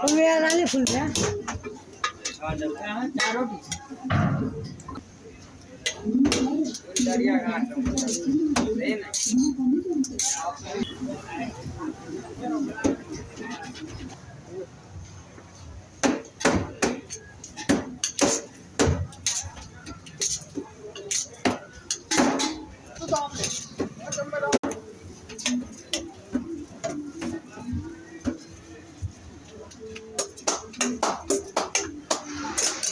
full में डाले full में चार रोटी दरिया घाट सही ना